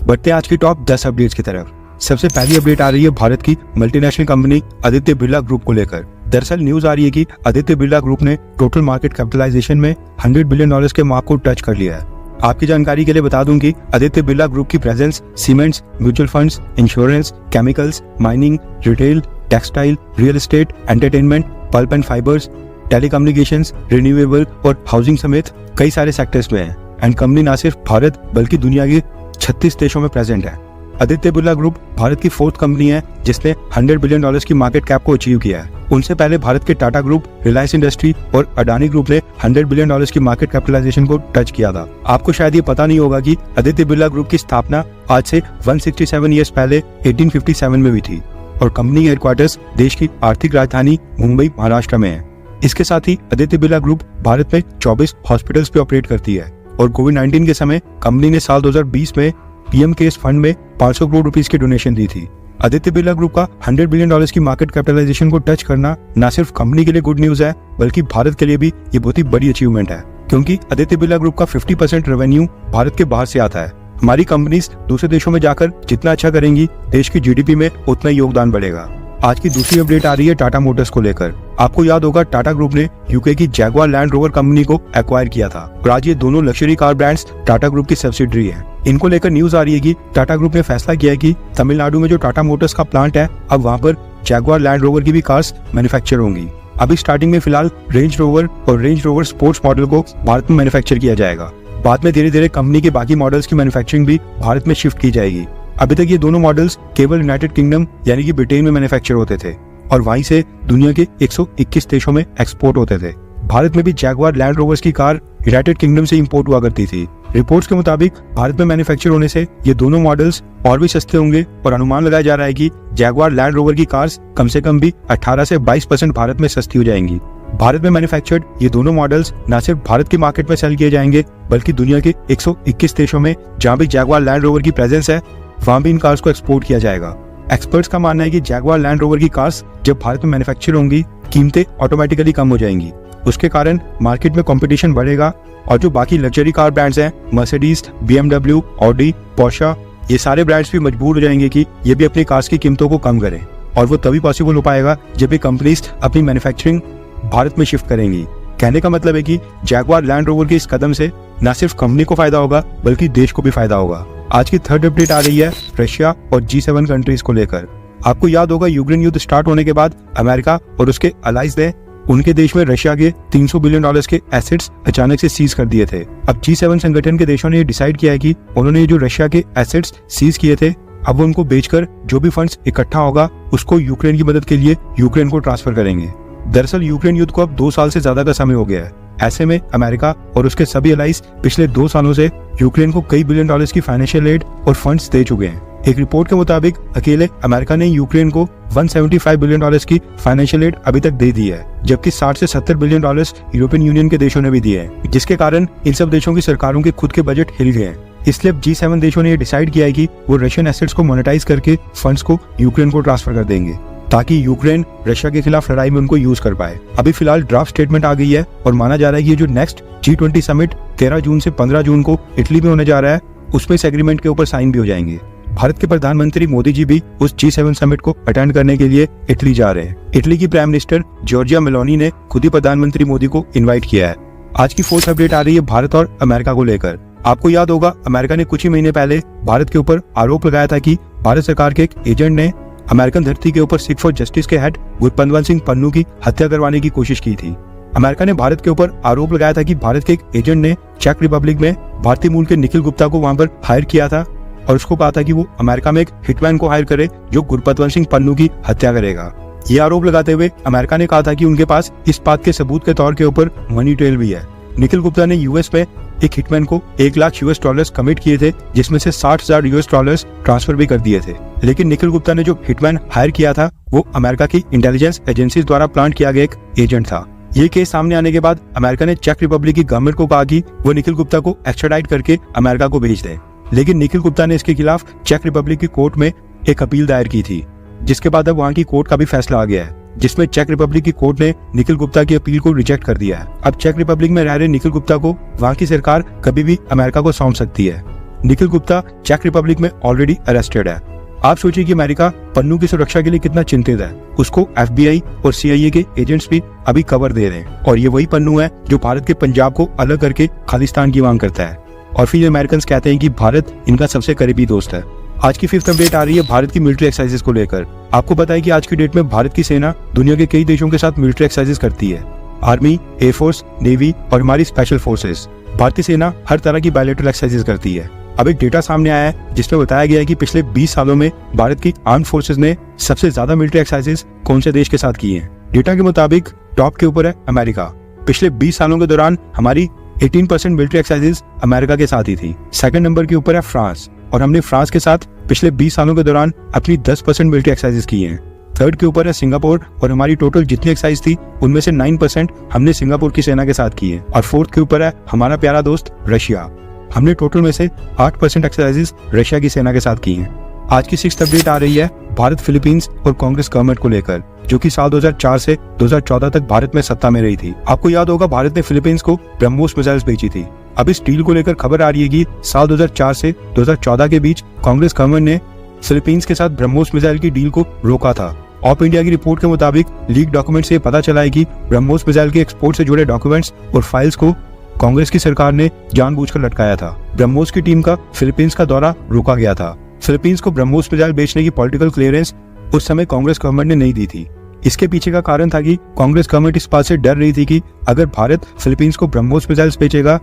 बढ़ते हैं आज की टॉप 10 अपडेट्स की तरफ। सबसे पहली अपडेट आ रही है भारत की multinational company Aditya Birla group को लेकर। दरअसल न्यूज आ रही है कि आदित्य बिरला ग्रुप ने टोटल मार्केट कैपिटलाइजेशन में $100 बिलियन के मार्क को टच कर लिया है। आपकी जानकारी के लिए बता दूं कि आदित्य बिरला ग्रुप की presence cements, mutual funds, insurance, chemicals, mining, retail, textile, real estate, entertainment, pulp and fibres, telecommunications, renewable और हाउसिंग समेत कई सारे सेक्टर्स में है। एंड कंपनी न सिर्फ भारत बल्कि दुनिया के 36 देशों में प्रेजेंट है। आदित्य बिरला ग्रुप भारत की 4th कंपनी है जिसने $100 बिलियन की मार्केट कैप को अचीव किया है। उनसे पहले भारत के टाटा ग्रुप, रिलायंस इंडस्ट्री और अडानी ग्रुप ने $100 बिलियन की मार्केट कैपिटलाइजेशन को टच किया था। आपको शायद ये पता नहीं होगा कि आदित्य बिरला ग्रुप की स्थापना आज से 167 ईयर्स पहले 1857 में हुई थी और कंपनी हेडक्वार्टर्स देश की आर्थिक राजधानी मुंबई, महाराष्ट्र में है। इसके साथ ही आदित्य बिरला ग्रुप भारत में 24 हॉस्पिटल्स पे ऑपरेट करती है और कोविड-19 के समय कंपनी ने साल 2020 में पीएम केयर्स फंड में 500 करोड़ रुपीस की डोनेशन दी थी। आदित्य बिरला ग्रुप का $100 बिलियन की मार्केट कैपिटलाइजेशन को टच करना न सिर्फ कंपनी के लिए गुड न्यूज है बल्कि भारत के लिए भी ये बहुत ही बड़ी अचीवमेंट है, क्योंकि आदित्य बिरला ग्रुप का 50% रेवेन्यू भारत के बाहर से आता है। हमारी कंपनीज दूसरे देशों में जाकर जितना अच्छा करेंगी, देश की जीडीपी में उतना ही योगदान बढ़ेगा। आज की दूसरी अपडेट आ रही है टाटा मोटर्स को लेकर। आपको याद होगा टाटा ग्रुप ने यूके की जैगुआर लैंड रोवर कंपनी को एक्वायर किया था और आज ये दोनों luxury car brands Tata group की सब्सिडरी है। इनको लेकर न्यूज आ रही है कि टाटा ग्रुप ने फैसला किया है कि तमिलनाडु में जो टाटा मोटर्स का प्लांट है, अब वहाँ पर जैगुआर लैंड रोवर की भी कार्स मैन्युफैक्चर होंगी। अभी स्टार्टिंग में फिलहाल रेंज रोवर और रेंज रोवर स्पोर्ट्स मॉडल को भारत में मैन्युफैक्चर किया जाएगा। बाद में धीरे धीरे कंपनी के बाकी मॉडल्स की मैन्युफैक्चरिंग भी भारत में शिफ्ट की जाएगी। अभी तक ये दोनों मॉडल्स केवल यूनाइटेड किंगडम यानी कि ब्रिटेन में मैन्युफैक्चर होते थे और वहीं से दुनिया के 121 देशों में एक्सपोर्ट होते थे। भारत में भी जैगुआर लैंड रोवर्स की कार यूनाइटेड किंगडम से इंपोर्ट हुआ करती थी। रिपोर्ट्स के मुताबिक भारत में मैन्युफैक्चर होने से ये दोनों मॉडल्स और भी सस्ते होंगे और अनुमान लगाया जा रहा है कि जैगुआर लैंड रोवर की कार्स कम से कम भी 18 से 22% भारत में सस्ती हो जाएंगी। भारत में मैन्युफैक्चर्ड ये दोनों मॉडल्स न सिर्फ भारत की मार्केट में सेल किए जाएंगे बल्कि दुनिया के 121 देशों में जहाँ भी जैगुआर लैंड रोवर की प्रेजेंस है वहाँ भी इन कार्स को एक्सपोर्ट किया जाएगा। एक्सपर्ट्स का मानना है कि जैगुआर लैंड रोवर की कार्स जब भारत में मैन्युफैक्चर होंगी, कीमतें ऑटोमेटिकली कम हो जाएंगी। उसके कारण मार्केट में कंपटीशन बढ़ेगा और जो बाकी लग्जरी कार ब्रांड्स हैं, मर्सिडीज, BMW, ऑडी, पोर्शा, ये सारे ब्रांड्स भी मजबूर हो जाएंगे कि ये भी अपनी कार्स की कीमतों को कम करें और वो तभी पॉसिबल हो पाएगा जब ये कंपनीज अपनी मैन्युफैक्चरिंग भारत में शिफ्ट करेंगी। कहने का मतलब है कि जैगुआर लैंड रोवर के इस कदम से न सिर्फ कंपनी को फायदा होगा बल्कि देश को भी फायदा होगा। आज की थर्ड अपडेट आ रही है रशिया और G7 कंट्रीज को लेकर। आपको याद होगा यूक्रेन युद्ध स्टार्ट होने के बाद अमेरिका और उसके अलाइज ने उनके देश में रशिया के $300 बिलियन के एसेट्स अचानक से सीज कर दिए थे। अब G7 संगठन के देशों ने डिसाइड किया है कि उन्होंने जो रशिया के एसेट्स सीज किए थे अब वो उनको बेचकर जो भी फंड्स इकट्ठा होगा उसको यूक्रेन की मदद के लिए यूक्रेन को ट्रांसफर करेंगे। दरअसल यूक्रेन युद्ध को अब 2 साल से ज्यादा का समय हो गया है। ऐसे में अमेरिका और उसके सभी अलाइज पिछले 2 सालों से यूक्रेन को कई बिलियन डॉलर्स की फाइनेंशियल एड और फंड्स दे चुके हैं। एक रिपोर्ट के मुताबिक अकेले अमेरिका ने यूक्रेन को $175 बिलियन की फाइनेंशियल एड अभी तक दे दी है, जबकि 60 से 70 बिलियन डॉलर्स यूरोपियन यूनियन के देशों ने भी दिए हैं, जिसके कारण इन सब देशों की सरकारों के खुद के बजट हिल गए हैं। इसलिए G7 देशों ने ये डिसाइड किया है कि वो रशियन एसेट्स को मोनेटाइज करके फंड्स को यूक्रेन को ट्रांसफर कर देंगे ताकि यूक्रेन रशिया के खिलाफ लड़ाई में उनको यूज कर पाए। अभी फिलहाल ड्राफ्ट स्टेटमेंट आ गई है और माना जा रहा है कि ये जो नेक्स्ट G20 समिट 13 जून से 15 जून को इटली में होने जा रहा है उसमें इस एग्रीमेंट के ऊपर साइन भी हो जाएंगे। भारत के प्रधानमंत्री मोदी जी भी उस G7 समिट को अटेंड करने के लिए इटली जा रहे हैं। इटली की प्राइम मिनिस्टर जॉर्जिया मेलोनी ने खुद ही प्रधानमंत्री मोदी को इन्वाइट किया है। आज की 4th अपडेट आ रही है भारत और अमेरिका को लेकर। आपको याद होगा अमेरिका ने कुछ ही महीने पहले भारत के ऊपर आरोप लगाया था कि भारत सरकार के एक एजेंट ने अमेरिकन धरती के ऊपर सिख फॉर जस्टिस के हेड गुरपतवंत सिंह पन्नू की हत्या करवाने की कोशिश की थी। अमेरिका ने भारत के ऊपर आरोप लगाया था कि भारत के एक एजेंट ने चेक रिपब्लिक में भारतीय मूल के निखिल गुप्ता को वहां पर हायर किया था और उसको कहा था कि वो अमेरिका में एक हिटमैन को हायर करे जो गुरपतवंत सिंह पन्नू की हत्या करेगा। ये आरोप लगाते हुए अमेरिका ने कहा था कि उनके पास इस बात के सबूत के तौर के ऊपर मनी ट्रेल भी है। निखिल गुप्ता ने यूएस में एक हिटमैन को $1 लाख कमिट किए थे, जिसमें से $60,000 ट्रांसफर भी कर दिए थे। लेकिन निखिल गुप्ता ने जो हिटमैन हायर किया था वो अमेरिका की इंटेलिजेंस एजेंसी द्वारा प्लांट किया गया एक एजेंट था। ये केस सामने आने के बाद अमेरिका ने चेक रिपब्लिक की गवर्नमेंट को कहा कि वो निखिल गुप्ता को एक्स्ट्राडाइट करके अमेरिका को भेज दे। लेकिन निखिल गुप्ता ने इसके खिलाफ चेक रिपब्लिक की कोर्ट में एक अपील दायर की थी, जिसके बाद अब वहाँ की कोर्ट का भी फैसला आ गया है, जिसमें चेक रिपब्लिक की कोर्ट ने निखिल गुप्ता की अपील को रिजेक्ट कर दिया है। अब चेक रिपब्लिक में रह रहे निखिल गुप्ता को वहाँ की सरकार कभी भी अमेरिका को सौंप सकती है। निखिल गुप्ता चेक रिपब्लिक में ऑलरेडी अरेस्टेड है। आप सोचिए कि अमेरिका पन्नू की सुरक्षा के लिए कितना चिंतित है। उसको FBI और CIA के एजेंट्स भी अभी कवर दे रहे हैं, और ये वही पन्नू है जो भारत के पंजाब को अलग करके खालिस्तान की मांग करता है। और फिर अमेरिकन कहते हैं कि भारत इनका सबसे करीबी दोस्त है। आज की 5th अपडेट आ रही है भारत की मिलिट्री एक्सरसाइजेस को लेकर। आपको पता है कि आज की डेट में भारत की सेना दुनिया के कई देशों के साथ मिलिट्री एक्सरसाइजेस करती है। आर्मी, एयरफोर्स, नेवी और हमारी स्पेशल फोर्सेस। भारतीय सेना हर तरह की बायलैटरल एक्सरसाइजेस करती है। अब एक डेटा सामने आया है जिसमें बताया गया है कि पिछले 20 सालों में भारत की आर्म्ड फोर्सेस ने सबसे ज्यादा मिलिट्री एक्सरसाइजेस कौन से देश के साथ की हैं। डेटा के मुताबिक टॉप के ऊपर है अमेरिका। पिछले 20 सालों के दौरान हमारी 18% मिलिट्री एक्सरसाइजेस अमेरिका के साथ ही थी। सेकंड नंबर के ऊपर है फ्रांस, और हमने फ्रांस के साथ पिछले 20 सालों के दौरान अपनी 10% मिलिट्री एक्सरसाइजेस की हैं। थर्ड के ऊपर है सिंगापुर, और हमारी टोटल जितनी एक्सरसाइज थी उनमें से 9% हमने सिंगापुर की सेना के साथ की है। और फोर्थ के ऊपर है हमारा प्यारा दोस्त रशिया। हमने टोटल में से 8% एक्सरसाइजेस रशिया की सेना के साथ की हैं। आज की 6th अपडेट आ रही है भारत फिलीपींस और कांग्रेस गवर्नमेंट को लेकर, जो कि साल 2004 से 2014 तक भारत में सत्ता में रही थी। आपको याद होगा भारत ने फिलीपींस को ब्रह्मोस मिसाइल्स बेची थी। अब इस डील को लेकर खबर आ रही है कि साल 2004 से 2014 के बीच कांग्रेस गवर्नमेंट ने फिलीपींस के साथ ब्रह्मोस मिसाइल की डील को रोका था। ऑप इंडिया की रिपोर्ट के मुताबिक लीक डॉक्यूमेंट से पता चला है कि ब्रह्मोस मिसाइल के एक्सपोर्ट से जुड़े डॉक्यूमेंट्स और फाइल्स को कांग्रेस की सरकार ने जानबूझकर लटकाया था। ब्रह्मोस की टीम का फिलीपींस का दौरा रोका गया था। फिलीपींस को ब्रह्मोस मिसाइल बेचने की पॉलिटिकल क्लियरेंस उस समय कांग्रेस गवर्नमेंट ने नहीं दी थी। इसके पीछे का कारण था कि कांग्रेस गवर्नमेंट इस बात से डर रही थी कि अगर भारत फिलीपींस को ब्रह्मोस मिसाइल्स बेचेगा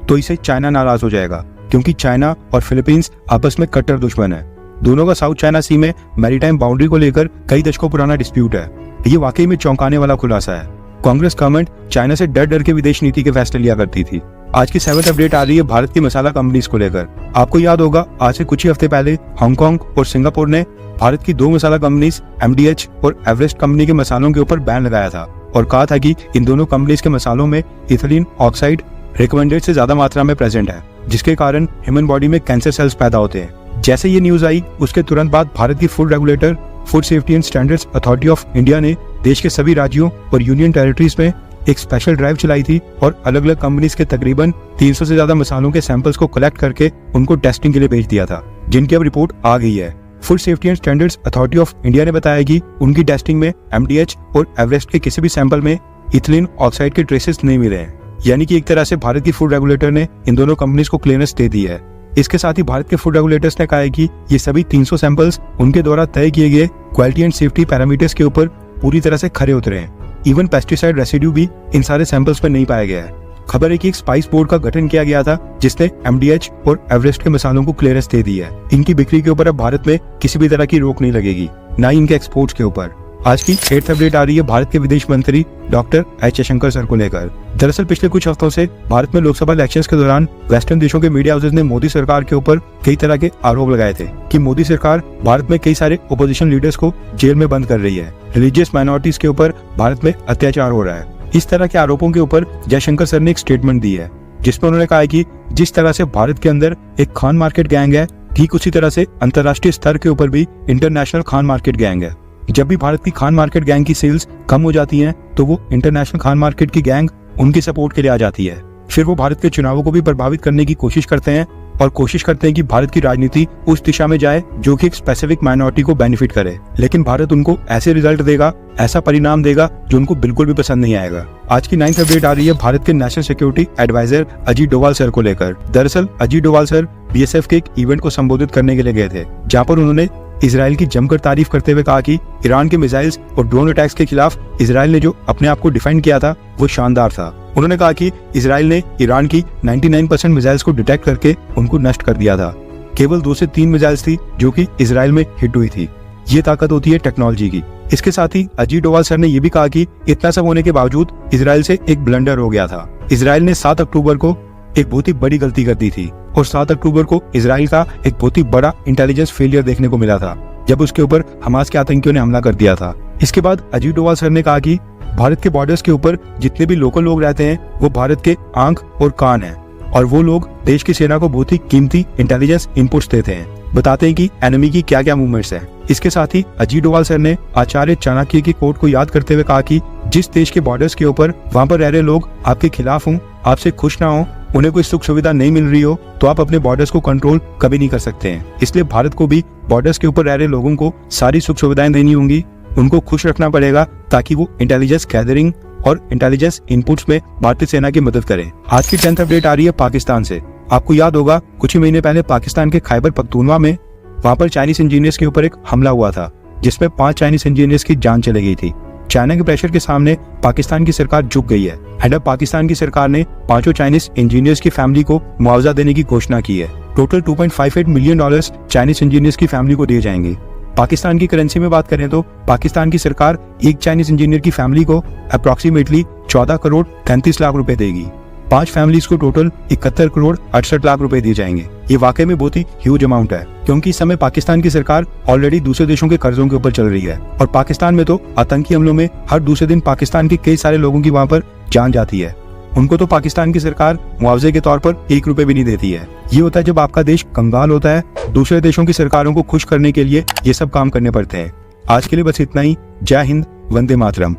तो इसे चाइना नाराज हो जाएगा, क्योंकि चाइना और फिलीपींस आपस में कट्टर दुश्मन है। दोनों का साउथ चाइना सी में मैरीटाइम बाउंड्री को लेकर कई दशकों पुराना डिस्प्यूट है। ये वाकई में चौंकाने वाला खुलासा है। कांग्रेस गवर्नमेंट चाइना से डर डर के विदेश नीति के फैसले लिया करती थी। आज की 7th अपडेट आ रही है भारत की मसाला कंपनीज को लेकर। आपको याद होगा आज से कुछ ही हफ्ते पहले हांगकांग और सिंगापुर ने भारत की 2 मसाला कंपनीज MDH और एवरेस्ट कंपनी के मसालों के ऊपर बैन लगाया था, और कहा था कि इन दोनों कंपनीज के मसालों में इथिलीन ऑक्साइड रिकमेंडेड से ज्यादा मात्रा में प्रेजेंट है, जिसके कारण ह्यूमन बॉडी में कैंसर सेल्स पैदा होते हैं। जैसे ये न्यूज आई उसके तुरंत बाद भारत की food regulator food safety and standards authority of India ने देश के सभी राज्यों और यूनियन टेरिटरीज में एक स्पेशल ड्राइव चलाई थी और अलग अलग कंपनीज के तकरीबन 300 से ज्यादा मसालों के सैंपल्स को कलेक्ट करके उनको टेस्टिंग के लिए भेज दिया था, जिनकी अब रिपोर्ट आ गई है। Food safety and standards authority of India ने बताया कि उनकी टेस्टिंग में MDH और एवरेस्ट के किसी भी सैंपल में इथिलीन ऑक्साइड के ट्रेसेस नहीं मिले हैं। यानी कि एक तरह से भारत की फूड रेगुलेटर ने इन दोनों कंपनीज को क्लियरेंस दे दी है। इसके साथ ही भारत के फूड रेगुलेटर्स ने कहा है कि ये सभी 300 सैंपल्स उनके द्वारा तय किए गए क्वालिटी एंड सेफ्टी पैरामीटर्स के ऊपर पूरी तरह से खरे उतरे हैं। इवन पेस्टिसाइड रेसिड्यू भी इन सारे सैंपल्स पर नहीं पाया गया है। खबर है कि एक स्पाइस बोर्ड का गठन किया गया था जिसने MDH और एवरेस्ट के मसालों को क्लियरेंस दे दी है। इनकी बिक्री के ऊपर अब भारत में किसी भी तरह की रोक नहीं लगेगी, न ही इनके एक्सपोर्ट्स के ऊपर। आज की 8th अपडेट आ रही है भारत के विदेश मंत्री डॉक्टर एच जयशंकर सर को लेकर। दरअसल पिछले कुछ हफ्तों से भारत में लोकसभा इलेक्शंस के दौरान वेस्टर्न देशों के मीडिया हाउसेस ने मोदी सरकार के ऊपर कई तरह के आरोप लगाए थे कि मोदी सरकार भारत में कई सारे ओपोजिशन लीडर्स को जेल में बंद कर रही है, रिलीजियस माइनॉरिटीज के ऊपर भारत में अत्याचार हो रहा है। इस तरह के आरोपों के ऊपर जयशंकर सर ने एक स्टेटमेंट दी है जिसमें उन्होंने कहा है कि जिस तरह से भारत के अंदर एक खान मार्केट गैंग है, ठीक उसी तरह से अंतर्राष्ट्रीय स्तर के ऊपर भी इंटरनेशनल खान मार्केट गैंग है। जब भी भारत की खान मार्केट गैंग की सेल्स कम हो जाती हैं तो वो इंटरनेशनल खान मार्केट की गैंग उनकी सपोर्ट के लिए आ जाती है। फिर वो भारत के चुनावों को भी प्रभावित करने की कोशिश करते हैं और कोशिश करते हैं कि भारत की राजनीति उस दिशा में जाए जो कि एक स्पेसिफिक माइनॉरिटी को बेनिफिट करे। लेकिन भारत उनको ऐसे रिजल्ट देगा, ऐसा परिणाम देगा जो उनको बिल्कुल भी पसंद नहीं आएगा। आज की 9th अपडेट आ रही है भारत के national security adviser Ajit Doval sir को लेकर। दरअसल अजीत डोवाल सर BSF के एक इवेंट को संबोधित करने के लिए गए थे, जहाँ पर उन्होंने इजराइल की जमकर तारीफ करते हुए कहा कि ईरान के मिसाइल्स और ड्रोन अटैक्स के खिलाफ इजराइल ने जो अपने आप को डिफेंड किया था वो शानदार था। उन्होंने कहा कि इजराइल ने ईरान की 99% मिसाइल्स को डिटेक्ट करके उनको नष्ट कर दिया था। केवल 2 से 3 मिसाइल्स थी जो कि इजराइल में हिट हुई थी। ये ताकत होती है टेक्नोलॉजी की। इसके साथ ही अजीत डोवाल सर ने यह भी कहा कि इतना सब होने के बावजूद इजराइल से एक ब्लंडर हो गया था। इजराइल ने 7 अक्टूबर को एक बहुत ही बड़ी गलती कर दी थी और 7 अक्टूबर को इजराइल का एक बहुत ही बड़ा इंटेलिजेंस फेलियर देखने को मिला था जब उसके ऊपर हमास के आतंकियों ने हमला कर दिया था। इसके बाद अजीत डोवाल सर ने कहा कि भारत के बॉर्डर्स के ऊपर जितने भी लोकल लोग रहते हैं वो भारत के आंख और कान हैं और वो लोग देश की सेना को बहुत ही कीमती इंटेलिजेंस इनपुट्स देते हैं, बताते हैं कि एनिमी की क्या क्या मूवमेंट्स हैं। इसके साथ ही अजीत डोवाल सर ने आचार्य चाणक्य की कोट को याद करते हुए कहा कि जिस देश के बॉर्डर्स के ऊपर वहाँ पर रह रहे लोग आपके खिलाफ हों, आपसे खुश ना हो, उन्हें कोई सुख सुविधा नहीं मिल रही हो तो आप अपने बॉर्डर्स को कंट्रोल कभी नहीं कर सकते हैं। इसलिए भारत को भी बॉर्डर्स के ऊपर रह रहे लोगों को सारी सुख सुविधाएं देनी होंगी, उनको खुश रखना पड़ेगा ताकि वो इंटेलिजेंस गैदरिंग और इंटेलिजेंस इनपुट्स में भारतीय सेना की मदद करें। आज की 10th अपडेट आ रही है पाकिस्तान से। आपको याद होगा कुछ ही महीने पहले पाकिस्तान के खैबर पख्तूनवा में वहां पर चाइनीज इंजीनियर्स के ऊपर एक हमला हुआ था जिसमें 5 चाइनीज इंजीनियर्स की जान चली गई थी। चाइना के प्रेशर के सामने पाकिस्तान की सरकार झुक गई है एंड अब पाकिस्तान की सरकार ने 5 चाइनीज इंजीनियर्स की फैमिली को मुआवजा देने की घोषणा की है। टोटल $2.58 मिलियन चाइनीज इंजीनियर्स की फैमिली को दिए जाएंगे। पाकिस्तान की करेंसी में बात करें तो पाकिस्तान की सरकार एक चाइनीज इंजीनियर की फैमिली को अप्रोक्सीमेटली 14 करोड़ 33 लाख रुपए देगी। 5 फैमिलीज को टोटल 71 करोड़ 68 लाख रुपए दिए जाएंगे। ये वाकई में बहुत ही ह्यूज अमाउंट है क्योंकि इस समय पाकिस्तान की सरकार ऑलरेडी दूसरे देशों के कर्जों के ऊपर चल रही है और पाकिस्तान में तो आतंकी हमलों में हर दूसरे दिन पाकिस्तान के कई सारे लोगों की वहां पर जान जाती है। उनको तो पाकिस्तान की सरकार मुआवजे के तौर पर 1 रुपए भी नहीं देती है। ये होता है जब आपका देश कंगाल होता है, दूसरे देशों की सरकारों को खुश करने के लिए ये सब काम करने पड़ते हैं। आज के लिए बस इतना ही। जय हिंद, वंदे मातरम।